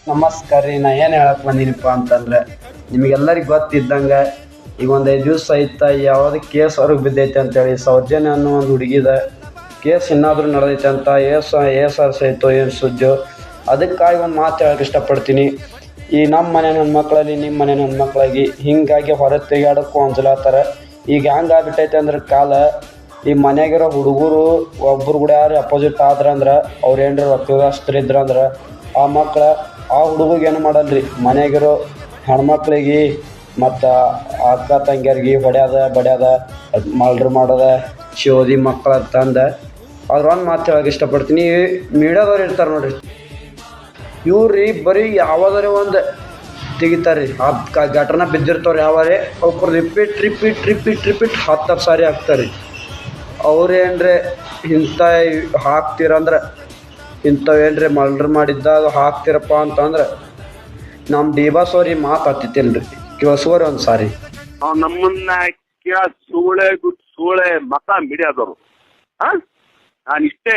ನಮಸ್ಕಾರ ರೀ. ನಾ ಏನು ಹೇಳಕ್ ಬಂದೀನಿಪ್ಪ ಅಂತಂದ್ರೆ ನಿಮಗೆಲ್ಲರಿಗೂ ಗೊತ್ತಿದ್ದಂಗೆ ಈಗ ಒಂದು 5 ದಿವಸ ಐತ ಯಾವುದೇ ಕೇಸ್ ಹೊರಗೆ ಬಿದ್ದೈತೆ ಅಂತೇಳಿ ಸೌಜನ್ಯ ಅನ್ನೋ ಒಂದು ಹುಡುಗಿದ ಕೇಸ್ ಇನ್ನಾದರೂ ನಡೆದೈತೆ ಅಂತ ಏಸಾರ್ಸ್ ಆಯಿತು ಏನು ಸುದ್ದಿಯೋ. ಅದಕ್ಕಾಗಿ ಒಂದು ಮಾತು ಹೇಳಕ್ಕೆ ಇಷ್ಟಪಡ್ತೀನಿ. ಈ ನಮ್ಮ ಮನೆ ಹೆಣ್ಮಕ್ಳಲ್ಲಿ ನಿಮ್ಮ ಮನೆ ಹೆಣ್ಮಕ್ಳಾಗಿ ಹಿಂಗಾಗಿ ಹೊರ ತೆಗಿಯಾಡೋಕ್ಕೂ ಅಂಜಲಾತ್ತಾರ. ಈಗ ಹೆಂಗೆ ಆಗ್ಬಿಟ್ಟೈತೆ ಅಂದ್ರೆ ಕಾಲ, ಈ ಮನೆಯಾಗಿರೋ ಹುಡುಗರು ಒಬ್ರು ಕೂಡ ಯಾರು ಅಪೋಸಿಟ್ ಆದ್ರಂದ್ರೆ ಅವ್ರು ಏನ್ರ ರೊಕ್ಕದಸ್ತ್ರಿದ್ರಂದ್ರೆ ಆ ಮಕ್ಳು ಆ ಹುಡುಗಿಗೆ ಏನು ಮಾಡಲ್ರಿ, ಮನೆಯಾಗಿರೋ ಹೆಣ್ಮಕ್ಳಿಗೆ ಮತ್ತು ಅಕ್ಕ ತಂಗಿಯರಿಗೆ ಬಡ್ಯಾದ ಮರ್ಡ್ರ್ ಮಾಡೋದ ಶಿವೋದಿ ಮಕ್ಕಳು ಅಂತಂದು ಅದ್ರೊಂದು ಮಾತು ಹೇಳಕ್ಕೆ ಇಷ್ಟಪಡ್ತೀನಿ. ಮೀಡಿಯಾದವ್ರು ಇರ್ತಾರೆ ನೋಡ್ರಿ, ಇವ್ರಿ ಬರೀ ಯಾವುದಾರೆ ಒಂದು ತೆಗಿತಾರೆ ರೀ. ಆ ಘಟನೆ ಬಿದ್ದಿರ್ತಾವ್ರಿ ಯಾವಾರೇ ಅವ್ರು ರಿಪೀಟ್ 10 ಸಾರಿ ಹಾಕ್ತಾರೆ. ಅವ್ರೇನ್ರೆ ಇಂಥ ಹಾಕ್ತೀರಂದ್ರೆ ಇಂಥವೇನ್ರಿ ಮರ್ಡ್ರ್ ಮಾಡಿದ್ದಾಗ ಹಾಕ್ತಿರಪ್ಪ ಅಂತಂದ್ರೆ ನಮ್ಮ ಡಿ ಬಾಸ್ ಅವ್ರಿಗೆ ಮಾತು ಹತ್ತಿತ್ತಿಲ್ಲ ರೀ, ಕೇಳಿಸ್ಕೋರಿ ಒಂದು ಸಾರಿ. ನಮ್ಮನ್ನ ಸೂಳೆ ಮತ ಮೀಡಿಯಾದವರು. ನಾನು ಇಷ್ಟೇ